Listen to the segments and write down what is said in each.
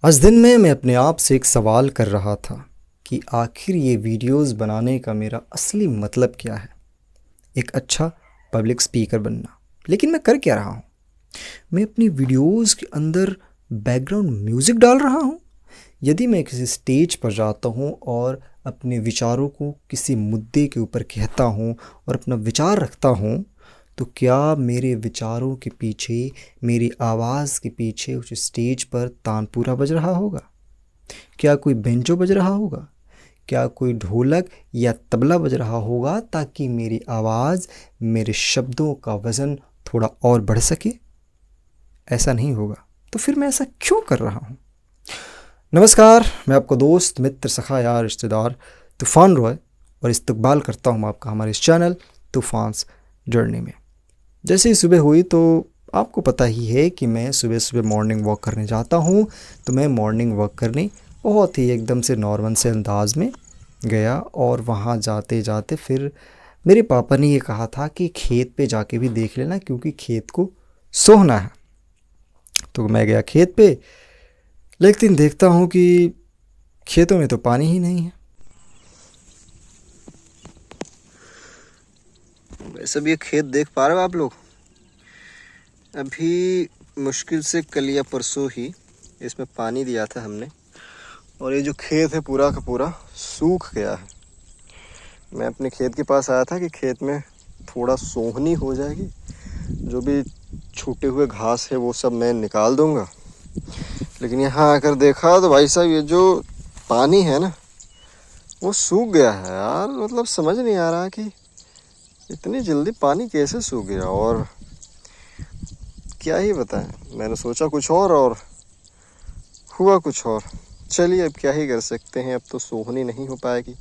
आज दिन में मैं अपने आप से एक सवाल कर रहा था कि आखिर ये वीडियोस बनाने का मेरा असली मतलब क्या है। एक अच्छा पब्लिक स्पीकर बनना। लेकिन मैं कर क्या रहा हूँ? मैं अपनी वीडियोस के अंदर बैकग्राउंड म्यूज़िक डाल रहा हूँ। यदि मैं किसी स्टेज पर जाता हूँ और अपने विचारों को किसी मुद्दे के ऊपर कहता हूँ और अपना विचार रखता हूँ, तो क्या मेरे विचारों के पीछे, मेरी आवाज़ के पीछे उस स्टेज पर तानपूरा बज रहा होगा? क्या कोई बेंजो बज रहा होगा? क्या कोई ढोलक या तबला बज रहा होगा ताकि मेरी आवाज़, मेरे शब्दों का वज़न थोड़ा और बढ़ सके? ऐसा नहीं होगा। तो फिर मैं ऐसा क्यों कर रहा हूँ? नमस्कार, मैं आपका दोस्त, मित्र, सखा, यार, रिश्तेदार तूफ़ान रॉय और इस्तकबाल करता हूँ आपका हमारे इस चैनल तूफ़ान्स जर्नी में। जैसे ही सुबह हुई तो आपको पता ही है कि मैं सुबह सुबह मॉर्निंग वॉक करने जाता हूँ। तो मैं मॉर्निंग वॉक करने बहुत ही एकदम से नॉर्मल से अंदाज में गया और वहाँ जाते जाते फिर मेरे पापा ने ये कहा था कि खेत पे जाके भी देख लेना, क्योंकि खेत को सोहना है। तो मैं गया खेत पे, लेकिन देखता हूँ कि खेतों में तो पानी ही नहीं है। वैसे भी ये खेत देख पा रहे हो आप लोग? अभी मुश्किल से कल या परसों ही इसमें पानी दिया था हमने, और ये जो खेत है पूरा का पूरा सूख गया है। मैं अपने खेत के पास आया था कि खेत में थोड़ा सोहनी हो जाएगी, जो भी छूटे हुए घास है वो सब मैं निकाल दूंगा। लेकिन यहाँ आकर देखा तो भाई साहब, ये जो पानी है ना वो सूख गया है यार। मतलब समझ नहीं आ रहा कि इतनी जल्दी पानी कैसे सूख गया, और क्या ही बताएं। मैंने सोचा कुछ और हुआ कुछ और। चलिए, अब क्या ही कर सकते हैं। अब तो सोहनी नहीं हो पाएगी,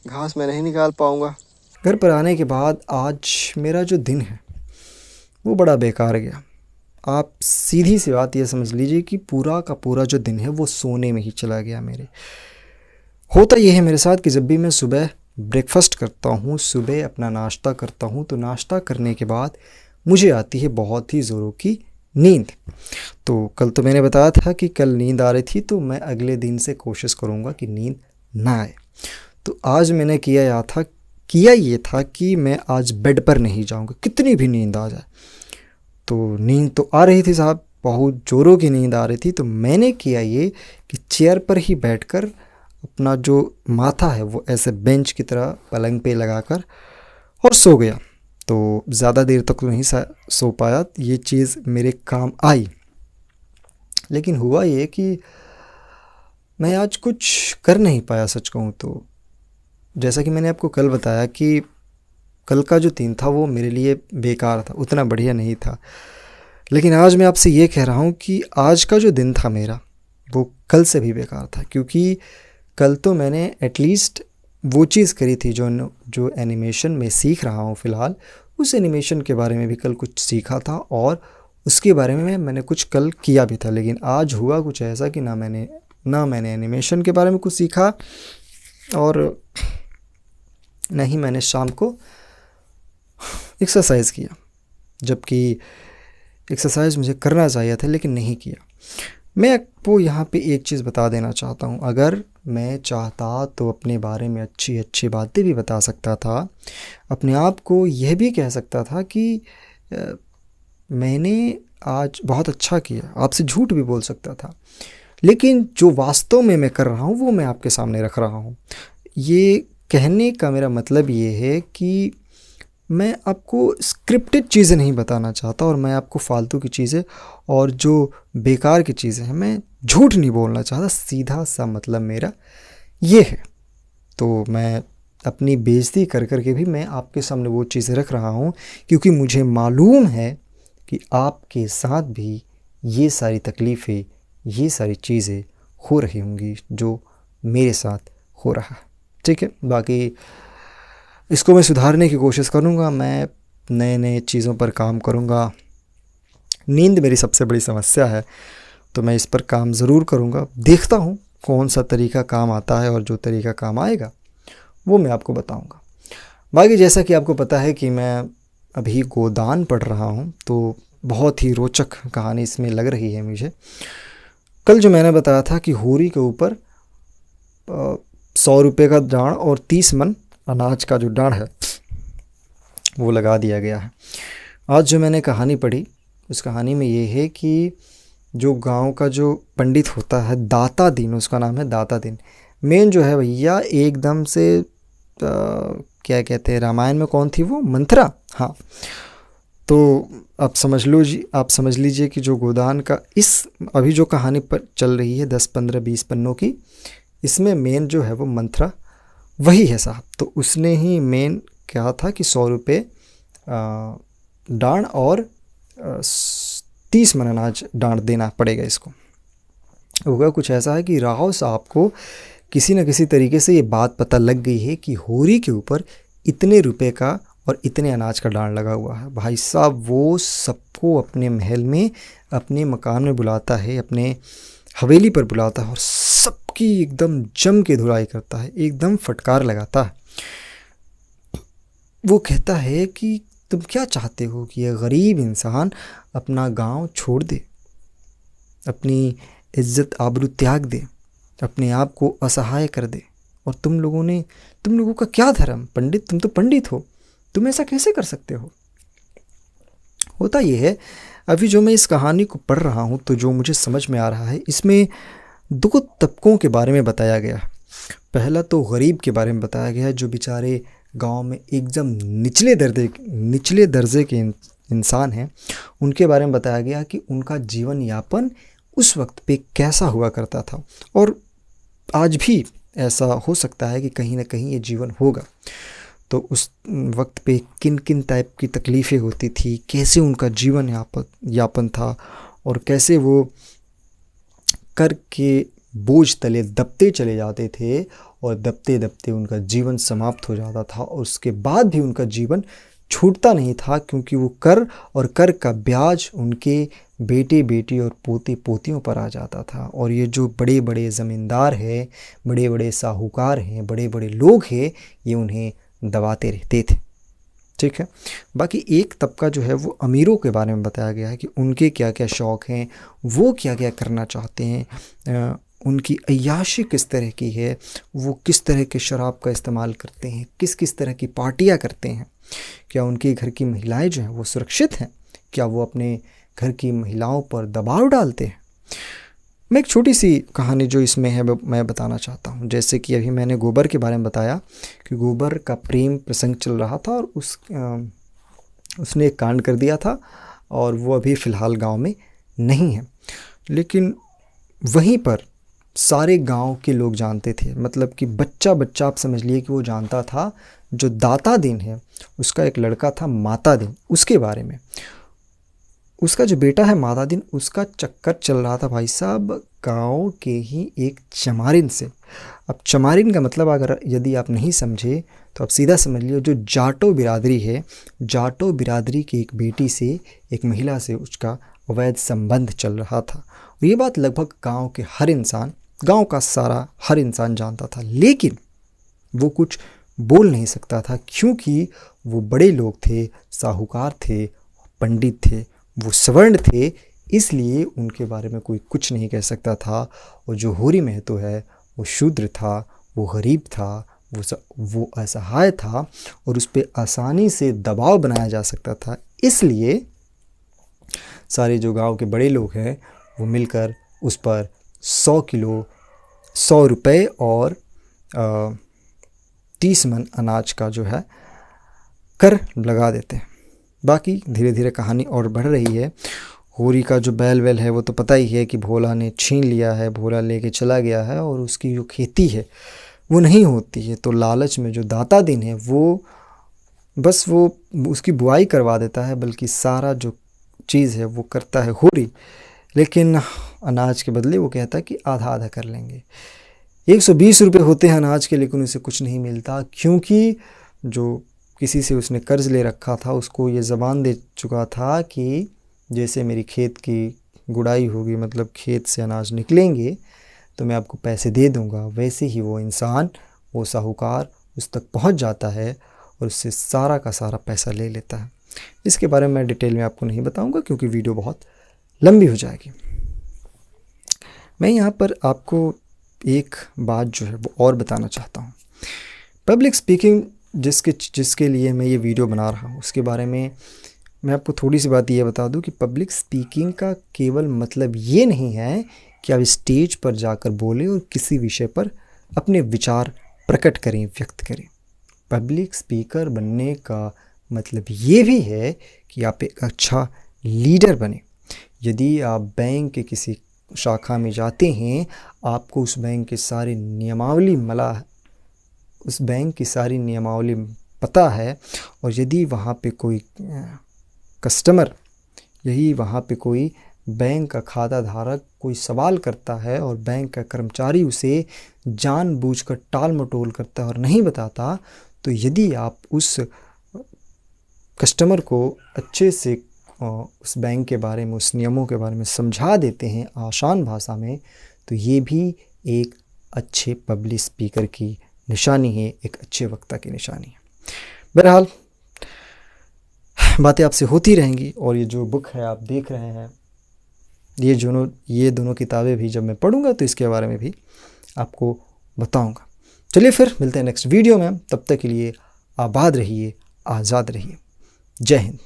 घास मैं नहीं निकाल पाऊंगा। घर पर आने के बाद आज मेरा जो दिन है वो बड़ा बेकार गया। आप सीधी सी बात ये समझ लीजिए कि पूरा का पूरा जो दिन है वो सोने में ही चला गया मेरे। होता ये है मेरे साथ कि जब भी मैं सुबह ब्रेकफास्ट करता हूँ, सुबह अपना नाश्ता करता हूँ, तो नाश्ता करने के बाद मुझे आती है बहुत ही ज़ोरों की नींद। तो कल तो मैंने बताया था कि कल नींद आ रही थी, तो मैं अगले दिन से कोशिश करूँगा कि नींद ना आए। तो आज मैंने किया ये था कि मैं आज बेड पर नहीं जाऊँगा, कितनी भी नींद आ जाए। तो नींद तो आ रही थी साहब, बहुत ज़ोरों की नींद आ रही थी। तो मैंने किया ये कि चेयर पर ही बैठकर अपना जो माथा है वो ऐसे बेंच की तरह पलंग पे लगाकर और सो गया। तो ज़्यादा देर तक तो नहीं सो पाया, ये चीज़ मेरे काम आई। लेकिन हुआ ये कि मैं आज कुछ कर नहीं पाया, सच कहूँ तो। जैसा कि मैंने आपको कल बताया कि कल का जो दिन था वो मेरे लिए बेकार था, उतना बढ़िया नहीं था। लेकिन आज मैं आपसे ये कह रहा हूँ कि आज का जो दिन था मेरा वो कल से भी बेकार था, क्योंकि कल तो मैंने एटलीस्ट वो चीज़ करी थी जो एनिमेशन में सीख रहा हूँ फ़िलहाल, उस एनिमेशन के बारे में भी कल कुछ सीखा था और उसके बारे में मैंने कुछ कल किया भी था। लेकिन आज हुआ कुछ ऐसा कि ना मैंने एनिमेशन के बारे में कुछ सीखा और ना ही मैंने शाम को एक्सरसाइज़ किया, जबकि एक्सरसाइज मुझे करना चाहिए था लेकिन नहीं किया। मैं आपको यहाँ पे एक चीज़ बता देना चाहता हूँ, अगर मैं चाहता तो अपने बारे में अच्छी अच्छी बातें भी बता सकता था, अपने आप को यह भी कह सकता था कि मैंने आज बहुत अच्छा किया, आपसे झूठ भी बोल सकता था। लेकिन जो वास्तव में मैं कर रहा हूँ वो मैं आपके सामने रख रहा हूँ। ये कहने का मेरा मतलब ये है कि मैं आपको स्क्रिप्टेड चीज़ें नहीं बताना चाहता, और मैं आपको फालतू की चीज़ें और जो बेकार की चीज़ें हैं मैं झूठ नहीं बोलना चाहता। सीधा सा मतलब मेरा ये है। तो मैं अपनी बेइज्जती कर कर के भी मैं आपके सामने वो चीज़ें रख रहा हूँ, क्योंकि मुझे मालूम है कि आपके साथ भी ये सारी तकलीफ़ें, ये सारी चीज़ें हो रही होंगी जो मेरे साथ हो रहा है। ठीक है, बाकी इसको मैं सुधारने की कोशिश करूँगा। मैं नए नए चीज़ों पर काम करूँगा। नींद मेरी सबसे बड़ी समस्या है, तो मैं इस पर काम ज़रूर करूँगा। देखता हूँ कौन सा तरीका काम आता है, और जो तरीका काम आएगा वो मैं आपको बताऊँगा। बाकी जैसा कि आपको पता है कि मैं अभी गोदान पढ़ रहा हूँ, तो बहुत ही रोचक कहानी इसमें लग रही है मुझे। कल जो मैंने बताया था कि होरी के ऊपर 100 रुपये का डांड और 30 मन अनाज का जो डांड है वो लगा दिया गया है। आज जो मैंने कहानी पढ़ी उस कहानी में ये है कि जो गांव का जो पंडित होता है, दाता दिन उसका नाम है, दाता दिन मेन जो है भैया एकदम से क्या कहते हैं, रामायण में कौन थी वो, मंथरा। हाँ, तो आप समझ लीजिए कि जो गोदान का इस अभी जो कहानी पर चल रही है 10, 15, 20 पन्नों की, इसमें मेन जो है वो मंथरा वही है साहब। तो उसने ही मेन कहा था कि 100 रुपये डांड और 30 मन अनाज डांड देना पड़ेगा इसको। होगा कुछ ऐसा है कि राव साहब को किसी न किसी तरीके से ये बात पता लग गई है कि होरी के ऊपर इतने रुपए का और इतने अनाज का डांड लगा हुआ है। भाई साहब वो सबको अपने महल में, अपने मकान में बुलाता है, अपने हवेली पर बुलाता है और सबकी एकदम जम के धुलाई करता है, एकदम फटकार लगाता है। वो कहता है कि तुम क्या चाहते हो कि यह गरीब इंसान अपना गांव छोड़ दे, अपनी इज्जत आबरू त्याग दे, अपने आप को असहाय कर दे, और तुम लोगों का क्या धर्म, पंडित, तुम तो पंडित हो, तुम ऐसा कैसे कर सकते हो। होता यह है, अभी जो मैं इस कहानी को पढ़ रहा हूँ तो जो मुझे समझ में आ रहा है, इसमें 2 तबकों के बारे में बताया गया है। पहला तो गरीब के बारे में बताया गया है, जो बेचारे गांव में एकदम निचले दर्जे के इंसान हैं, उनके बारे में बताया गया कि उनका जीवन यापन उस वक्त पे कैसा हुआ करता था, और आज भी ऐसा हो सकता है कि कहीं ना कहीं ये जीवन होगा। तो उस वक्त पे किन किन टाइप की तकलीफ़ें होती थी, कैसे उनका जीवन यापन था, और कैसे वो कर के बोझ तले दबते चले जाते थे, और दबते दबते उनका जीवन समाप्त हो जाता था, और उसके बाद भी उनका जीवन छूटता नहीं था, क्योंकि वो कर का ब्याज उनके बेटे बेटी और पोते पोतियों पर आ जाता था। और ये जो बड़े बड़े ज़मींदार हैं, बड़े बड़े साहूकार हैं, बड़े बड़े लोग हैं, ये उन्हें दबाते रहते थे। ठीक है। बाकी एक तबका जो है वो अमीरों के बारे में बताया गया है कि उनके क्या क्या शौक़ हैं, वो क्या क्या करना चाहते हैं, उनकी अय्याशी किस तरह की है, वो किस तरह के शराब का इस्तेमाल करते हैं, किस किस तरह की पार्टियां करते हैं, क्या उनके घर की महिलाएं जो हैं वो सुरक्षित हैं, क्या वो अपने घर की महिलाओं पर दबाव डालते हैं। मैं एक छोटी सी कहानी जो इसमें है मैं बताना चाहता हूँ। जैसे कि अभी मैंने गोबर के बारे में बताया कि गोबर का प्रेम प्रसंग चल रहा था, और उसने एक कांड कर दिया था, और वो अभी फ़िलहाल गांव में नहीं है। लेकिन वहीं पर सारे गांव के लोग जानते थे, मतलब कि बच्चा आप समझ लिए कि वो जानता था जो दाता दिन है उसका एक लड़का था माता दिन, उसके बारे में। उसका जो बेटा है माता दिन, उसका चक्कर चल रहा था भाई साहब गांव के ही एक चमारिन से। अब चमारिन का मतलब अगर यदि आप नहीं समझे तो आप सीधा समझ लियो, जो जाटो बिरादरी है, जाटो बिरादरी की एक बेटी से, एक महिला से उसका अवैध संबंध चल रहा था। और ये बात लगभग गांव का सारा हर इंसान जानता था, लेकिन वो कुछ बोल नहीं सकता था, क्योंकि वो बड़े लोग थे, साहूकार थे, पंडित थे, वो सवर्ण थे, इसलिए उनके बारे में कोई कुछ नहीं कह सकता था। और जो होरी महतो है वो शूद्र था, वो गरीब था, वो असहाय था, और उस पर आसानी से दबाव बनाया जा सकता था। इसलिए सारे जो गांव के बड़े लोग हैं वो मिलकर उस पर 100 रुपये और 30 मन अनाज का जो है कर लगा देते हैं। बाकी धीरे धीरे कहानी और बढ़ रही है। होरी का जो बैल है वो तो पता ही है कि भोला ने छीन लिया है, भोला लेके चला गया है, और उसकी जो खेती है वो नहीं होती है। तो लालच में जो दाता दिन है वो उसकी बुआई करवा देता है, बल्कि सारा जो चीज़ है वो करता है होरी। लेकिन अनाज के बदले वो कहता है कि आधा आधा कर लेंगे। 120 रुपये होते हैं अनाज के, लेकिन उसे कुछ नहीं मिलता, क्योंकि जो किसी से उसने कर्ज ले रखा था उसको ये ज़बान दे चुका था कि जैसे मेरी खेत की गुड़ाई होगी, मतलब खेत से अनाज निकलेंगे तो मैं आपको पैसे दे दूंगा। वैसे ही वो इंसान, वो साहूकार उस तक पहुंच जाता है और उससे सारा का सारा पैसा ले लेता है। इसके बारे में मैं डिटेल में आपको नहीं बताऊंगा, क्योंकि वीडियो बहुत लंबी हो जाएगी। मैं यहाँ पर आपको एक बात जो है वो और बताना चाहता हूँ। पब्लिक स्पीकिंग जिसके लिए मैं ये वीडियो बना रहा हूँ, उसके बारे में मैं आपको थोड़ी सी बात ये बता दूँ कि पब्लिक स्पीकिंग का केवल मतलब ये नहीं है कि आप स्टेज पर जाकर बोलें और किसी विषय पर अपने विचार प्रकट करें, व्यक्त करें। पब्लिक स्पीकर बनने का मतलब ये भी है कि आप एक अच्छा लीडर बने। यदि आप बैंक के किसी शाखा में जाते हैं, आपको उस बैंक के सारे नियमावली पता है, और यदि वहाँ पे कोई कस्टमर, यही वहाँ पे कोई बैंक का खाता धारक कोई सवाल करता है और बैंक का कर्मचारी उसे जानबूझकर टाल मटोल करता है और नहीं बताता, तो यदि आप उस कस्टमर को अच्छे से उस बैंक के बारे में, उस नियमों के बारे में समझा देते हैं आसान भाषा में, तो ये भी एक अच्छे पब्लिक स्पीकर की निशानी है, एक अच्छे वक्ता की निशानी है। बहरहाल बातें आपसे होती रहेंगी, और ये जो बुक है आप देख रहे हैं, ये दोनों किताबें भी जब मैं पढ़ूंगा तो इसके बारे में भी आपको बताऊंगा। चलिए फिर मिलते हैं नेक्स्ट वीडियो में। तब तक के लिए आबाद रहिए, आज़ाद रहिए। जय हिंद।